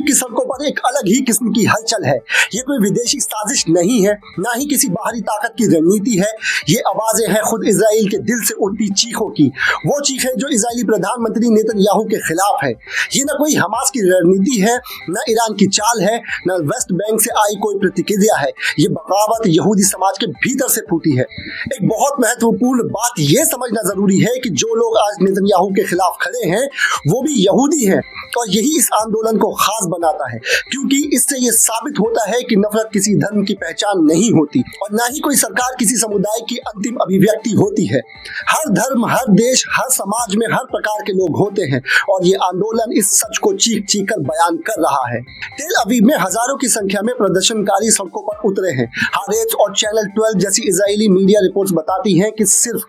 की सड़कों पर एक अलग ही किस्म की हलचल है। ये कोई विदेशी साजिश नहीं है, ना ही किसी बाहरी ताकत की रणनीति है। ये आवाजें हैं खुद इजराइल के दिल से उठती चीखों की, वो चीखें जो इजरायली प्रधानमंत्री नेतन्याहू के खिलाफ है। ये न कोई हमास की रणनीति है, न ईरान की चाल है, न वेस्ट बैंक से आई कोई प्रतिक्रिया है। ये बगावत यहूदी समाज के भीतर से फूटी है। एक बहुत महत्वपूर्ण बात ये समझना जरूरी है कि जो लोग आज नेतन्याहू के खिलाफ खड़े हैं वो भी यहूदी हैं, और यही इस आंदोलन को खास बनाता है, क्योंकि इससे ये साबित होता है कि नफरत किसी धर्म की पहचान नहीं होती और ना ही कोई सरकार किसी समुदाय की अंतिम अभिव्यक्ति होती है। हर धर्म, हर देश, हर समाज में हर प्रकार के लोग होते हैं, और ये आंदोलन इस सच को चीख चीख कर बयान कर रहा है। तेल अवीव में हजारों की संख्या में प्रदर्शनकारी सड़कों पर उतरे हैं। हारेट्ज और चैनल 12 जैसी इजरायली मीडिया रिपोर्ट्स बताती हैं कि सिर्फ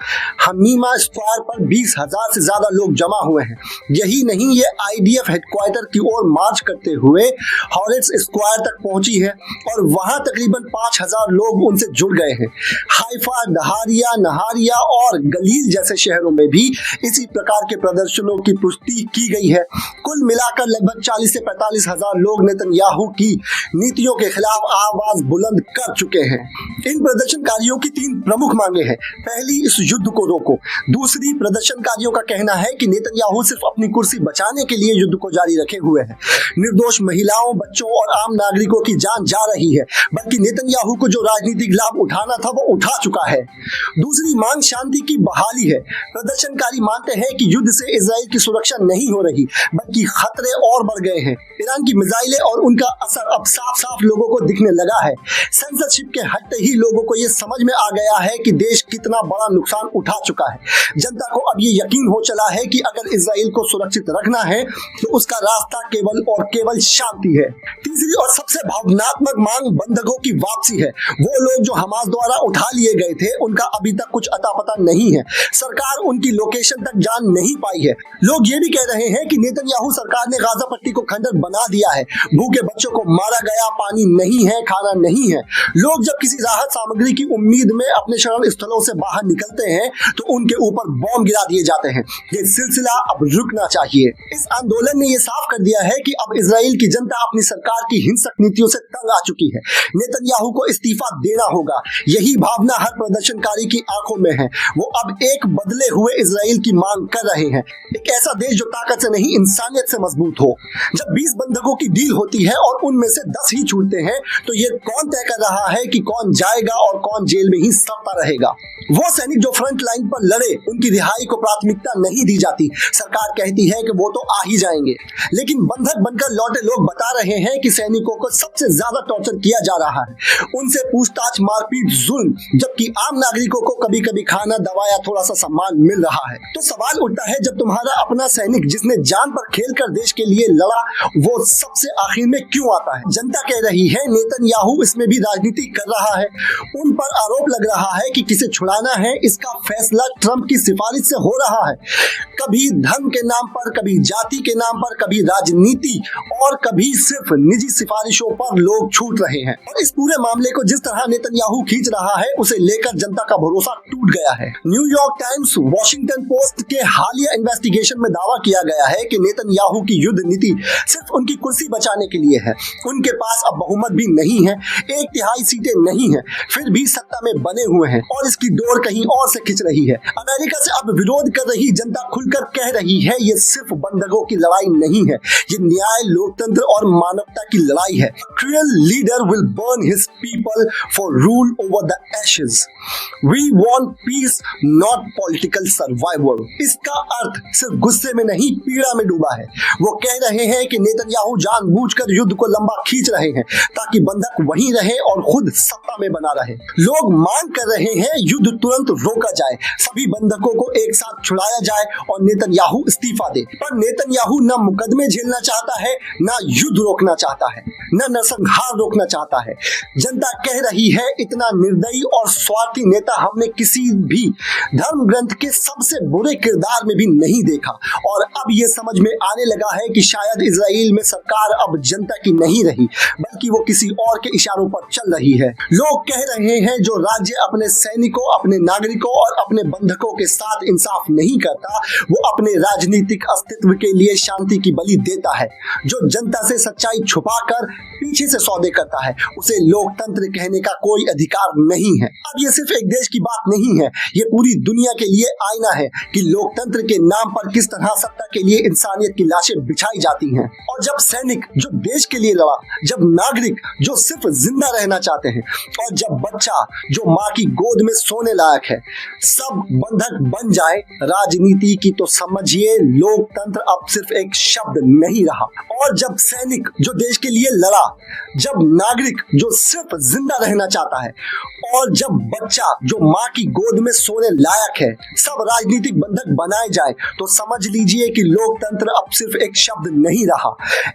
हमीमा स्क्वायर पर 20,000 से ज्यादा लोग जमा हुए हैं। यही नहीं, ये IDF हेडक्वार्टर की ओर मार्च करते हुए हॉरेट्स स्क्वायर तक पहुंची है और वहां तकरीबन 5,000 लोग उनसे जुड़ गए हैं। हाइफा, दहारिया, नहारिया और गलील जैसे शहरों में भी इसी प्रकार के प्रदर्शनों की पुष्टि की गई है। कुल मिलाकर लगभग 40 से 45,000 लोग नेतन्याहू की नीतियों के खिलाफ आवाज बुलंद कर चुके हैं। इन प्रदर्शनकारियों की 3 प्रमुख मांगे हैं। पहली, इस युद्ध को रोको। दूसरी, प्रदर्शनकारियों का कहना है कि नेतन्याहू सिर्फ अपनी कुर्सी बचाने के लिए युद्ध को जारी रखे हुए हैं। निर्दोष महिलाओं, बच्चों और आम नागरिकों की जान जा रही है, बल्कि नेतन्याहू को जो राजनीतिक लाभ उठाना था वो उठा चुका है। दूसरी मांग शांति की बहाली है। प्रदर्शनकारी मानते हैं कि युद्ध से इजराइल की सुरक्षा नहीं हो रही, बल्कि खतरे और बढ़ गए हैं। ईरान की मिसाइलें और उनका असर अब साफ साफ लोगों को दिखने लगा है। सेंसरशिप के हटते ही लोगों को ये समझ में आ गया है कि देश कितना बड़ा नुकसान उठा चुका है। जनता को अब ये यकीन हो चला है कि अगर इजराइल को सुरक्षित रखना है तो उसका रास्ता केवल और केवल शांति है। तीसरी और सबसे भावनात्मक मांग बंधकों की वापसी है। वो लोग जो हमास द्वारा उठा लिए गए थे, उनका अभी तक कुछ अता पता नहीं है। सरकार उनकी लोकेशन तक जान नहीं पाई है। लोग ये भी कह रहे हैं कि नेतन्याहू सरकार ने गाजा पट्टी को खंडर बना दिया है। भूखे बच्चों को मारा गया, पानी नहीं है, खाना नहीं है। लोग जब किसी राहत सामग्री की उम्मीद में अपने शरण स्थलों से बाहर निकलते हैं तो उनके ऊपर बॉम्ब गिरा दिए जाते हैं। ये सिलसिला अब रुकना चाहिए। इस आंदोलन ने ये साफ कर दिया है कि अब इजराइल की जनता अपनी सरकार की हिंसक नीतियों से तंग आ चुकी है। नेतन्याहू को इस्तीफा देना होगा। यही भावना हर प्रदर्शनकारी की आंखों में है। वो अब एक बदले हुए इजराइल की मांग कर रहे हैं। एक ऐसा देश जो ताकत से नहीं इंसानियत से मजबूत हो। जब 20 बंधकों की डील होती है और उनमें से 10 ही छूटते हैं तो ये कौन तय कर रहा है कि कौन जाएगा और कौन जेल में ही सड़ता रहेगा? वो सैनिक जो फ्रंट लाइन पर लड़े, उनकी रिहाई को प्राथमिकता नहीं दी जाती। सरकार कहती है कि वो तो आ ही जाएंगे, लेकिन बंधक बनकर लौटे लोग बता रहे हैं कि सैनिकों को सबसे ज्यादा टॉर्चर किया जा रहा है। उनसे पूछताछ, मारपीट, जुल्म, जबकि आम नागरिकों को कभी कभी खाना, दवा या थोड़ा सा सम्मान मिल रहा है। तो सवाल उठता है, जब तुम्हारा अपना सैनिक जिसने जान पर खेलकर देश के लिए लड़ा, वो सबसे आखिर में क्यों आता है? जनता कह रही है नेतन्याहू इसमें भी राजनीति कर रहा है। उन पर आरोप लग रहा है कि किसे छुड़ाना है, इसका फैसला ट्रंप की सिफारिश से हो रहा है। कभी धर्म के नाम पर, कभी जाति के नाम पर, कभी राजनीति और कभी सिर्फ निजी सिफारिशों पर लोग छूट रहे हैं। और इस पूरे मामले को जिस तरह नेतन्याहू खींच रहा है, उसे लेकर जनता का भरोसा टूट गया है। न्यूयॉर्क टाइम्स, वॉशिंगटन पोस्ट के हालिया इन्वेस्टिगेशन में दावा किया गया है कि नेतन्याहू की युद्ध नीति सिर्फ उनकी कुर्सी बचाने के लिए है। उनके पास अब बहुमत भी नहीं है, 1/3 सीटें नहीं है, फिर भी सत्ता में बने हुए हैं और इसकी डोर कहीं और से खिंच रही है। अमेरिका से अब विरोध कर रही जनता खुलकर कह रही है, ये सिर्फ बंधकों की लड़ाई नहीं है, ये न्याय, लोकतंत्र और मानवता की लड़ाई है। Cruel leader will burn his people for rule over the ashes. We want peace, not political survival. इसका अर्थ सिर्फ गुस्से में नहीं, पीड़ा में डूबा है। वो कह रहे हैं कि नेतन्याहू जानबूझकर युद्ध को लंबा खींच रहे हैं ताकि बंधक वहीं रहे और खुद सत्ता में बना रहे। लोग मांग कर रहे हैं युद्ध तुरंत रोका जाए, सभी बंधकों को एक साथ छुड़ाया जाए और नेतन्याहू इस्तीफा दे। पर नेतन्याहू न मुकदमे झेलना चाहता है, न युद्ध रोकना चाहता है, न नरसंहार रोकना चाहता है। जनता कह रही है, इतना निर्दयी और स्वार्थी नेता हमने किसी भी धर्म ग्रंथ के सबसे बुरे किरदार में भी नहीं देखा। और अब ये समझ में आने लगा है कि शायद इजराइल में सरकार अब जनता की नहीं रही, बल्कि बल्कि वो किसी और के इशारों पर चल रही है। लोग कह रहे हैं जो राज्य अपने सैनिकों, अपने नागरिकों और अपने बंधकों के साथ इंसाफ नहीं करता, वो अपने राजनीतिक अस्तित्व के लिए शांति की बलि देता है। जो जनता से सच्चाई छुपाकर पीछे से सौदे करता है, उसे लोकतंत्र कहने का कोई अधिकार नहीं है। अब ये सिर्फ एक देश की बात नहीं है, ये पूरी दुनिया के लिए आईना है कि लोकतंत्र के नाम पर किस तरह सत्ता के लिए इंसानियत की लाशें बिछाई जाती हैं। और जब सैनिक जो देश के लिए लड़ा, जब नागरिक जो सिर्फ जिंदा रहना चाहते हैं, और जब बच्चा जो माँ की गोद में सोने लायक है, सब बंधक बन जाए राजनीति की, तो समझिए लोकतंत्र अब सिर्फ एक शब्द नहीं रहा। और जब सैनिक जो देश के लिए लड़ा, जब नागरिक जो सिर्फ जिंदा रहना चाहता है, और जब बच्चा जो माँ की गोद में सोने लायक है, सब राजनीतिक बंधक बनाए जाए, तो समझ लीजिए कि लोकतंत्र अब सिर्फ एक शब्द नहीं रहा,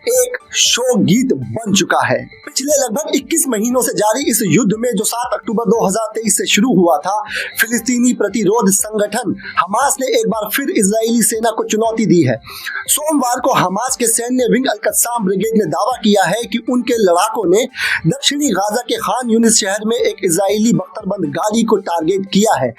एक शोक गीत बन चुका है। पिछले लगभग 21 महीनों से जारी इस युद्ध में जो 7 अक्टूबर 2023 से शुरू हुआ था, फिलिस्तीनी प्रतिरोध संगठन हमास ने एक बार फिर इजरायली सेना को चुनौती दी है। सोमवार को हमास के सैन्य विंग अल-कस्साम ब्रिगेड ने दावा किया है कि उनके लड़ाकों ने दक्षिणी गाजा के खान यूनिस शहर में एक इजरायली बख्तरबंद गाड़ी को टारगेट किया है,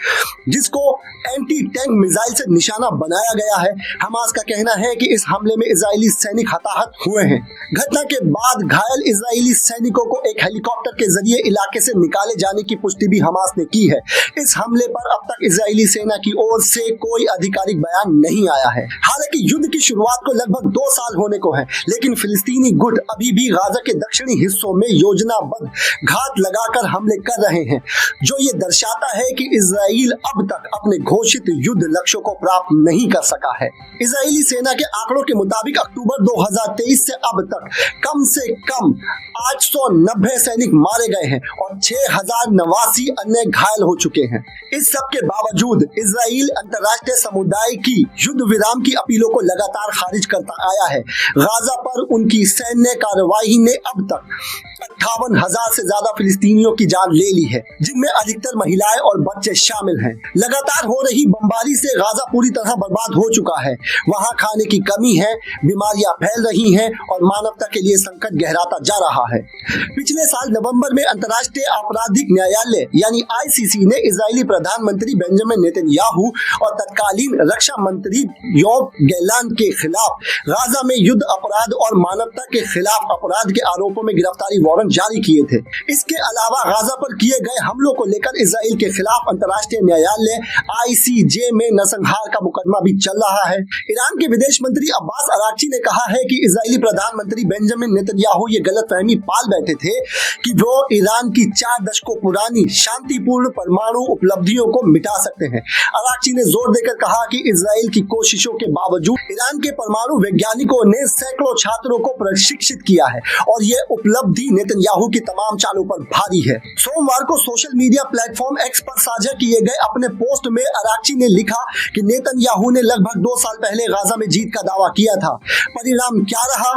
जिसको एंटी टैंक मिसाइल से निशाना बनाया गया है। हमास का कहना है कि इस हमले में इजरायली सैनिक हताहत हुए हैं। घटना के बाद घायल इजरायली सैनिकों को एक हेलीकॉप्टर के जरिए इलाके से निकाले जाने की पुष्टि भी हमास ने की है। इस हमले पर अब तक इजरायली सेना की ओर से कोई आधिकारिक बयान नहीं आया है। हालांकि युद्ध की शुरुआत को लगभग 2 साल होने को है, लेकिन फिलिस्तीनी गुट अभी भी गाजा के दक्षिणी हिस्सों में योजनाबद्ध घात लगाकर हमले कर रहे हैं, जो ये दर्शाता है कि इजराइल अब तक अपने घोषित युद्ध लक्ष्यों को प्राप्त नहीं कर सका है। इजरायली सेना के आंकड़ों के मुताबिक अक्टूबर 2023 से अब तक कम से कम 890 सैनिक मारे गए हैं और 6089 अन्य घायल हो चुके हैं। इस सब के बावजूद इजराइल अंतर्राष्ट्रीय समुदाय की युद्ध विराम की अपीलों को लगातार खारिज करता आया है। गाजा पर उनकी सैन्य कार्रवाई ने अब तक 58,000 से ज्यादा फिलिस्तीनियों की जान ले ली है, जिनमें अधिकतर महिलाएं और बच्चे शामिल हैं। लगातार हो रही बमबारी से गाजा पूरी तरह बर्बाद हो चुका है। वहां खाने की कमी है, बीमारियां फैल रही हैं और मानवता के लिए संकट गहराता जा रहा है। पिछले साल नवंबर में अंतर्राष्ट्रीय आपराधिक न्यायालय यानी आईसीसी ने इजरायली प्रधानमंत्री बेंजामिन नेतन्याहू और तत्कालीन रक्षा मंत्री योव गैलांट के खिलाफ गाजा में युद्ध अपराध और मानवता के खिलाफ अपराध के आरोपों में गिरफ्तारी वारंट जारी किए थे। इसके अलावा गाजा पर किए गए हमलों को लेकर इजराइल के खिलाफ अंतर्राष्ट्रीय न्यायालय आईसीजे में नरसंहार का मुकदमा भी चल रहा है। ईरान के विदेश मंत्री अब्बास अराक्ची ने कहा है कि इजरायली प्रधानमंत्री बेंजामिन नेतन्याहू ये गलतफहमी पाल बैठे थे कि वो ईरान की 4 दशकों पुरानी शांतिपूर्ण परमाणु उपलब्धियों को मिटा सकते हैं। अराक्ची ने जोर देकर कहा कि इजराइल की कोशिशों के बावजूद ईरान के परमाणु वैज्ञानिकों ने सैकड़ों छात्रों को प्रशिक्षित किया है और ये उपलब्धि नेतन्याहू की तमाम चालों पर भारी है। सोमवार को सोशल मीडिया प्लेटफॉर्म एक्स पर साझा किए गए अपने पोस्ट में अराक्ची ने लिखा कि नेतन्याहू ने लगभग 2 साल पहले गाजा में जीत का दावा किया था। परिणाम क्या रहा?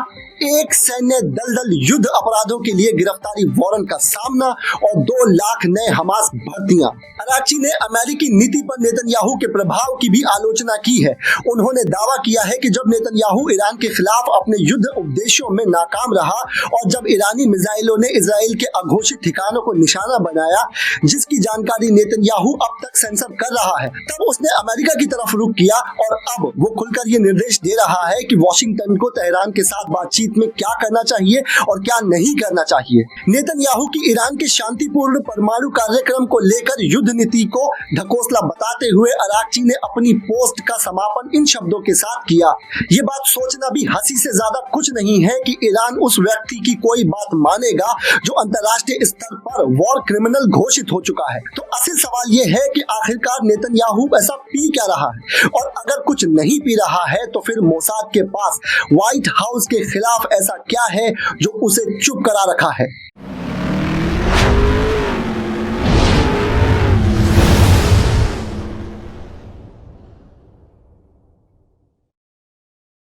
एक सैन्य दलदल युद्ध अपराधों के लिए गिरफ्तारी वारंट का सामना और 2 लाख नए हमास भर्तियां। अराक्ची ने अमेरिकी नीति पर नेतन्याहू के प्रभाव की भी आलोचना की है। उन्होंने दावा किया है कि जब नेतन्याहू ईरान के खिलाफ अपने युद्ध उपदेशों में नाकाम रहा और जब ईरानी मिसाइलों ने इजराइल के अघोषित ठिकानों को निशाना बनाया, जिसकी जानकारी नेतन्याहू अब तक सेंसर कर रहा है, तब उसने अमेरिका की तरफ रुख किया और अब वो खुलकर ये निर्देश दे रहा है कि वॉशिंगटन को तेहरान के साथ बातचीत में क्या करना चाहिए और क्या नहीं करना चाहिए। नेतन्याहू की ईरान के शांतिपूर्ण परमाणु कार्यक्रम को लेकर युद्ध नीति को ढकोसला बताते हुए अराक्ची ने अपनी पोस्ट का समापन इन शब्दों के साथ किया। ये बात सोचना भी हंसी से ज्यादा कुछ नहीं है कि ईरान उस व्यक्ति की कोई बात मानेगा जो अंतर्राष्ट्रीय स्तर पर वॉर क्रिमिनल घोषित हो चुका है। तो असल सवाल ये है कि आखिरकार नेतन्याहू ऐसा पी क्या रहा है, और अगर कुछ नहीं पी रहा है तो फिर मोसाद के पास व्हाइट हाउस के खिलाफ ऐसा क्या है जो उसे चुप करा रखा है।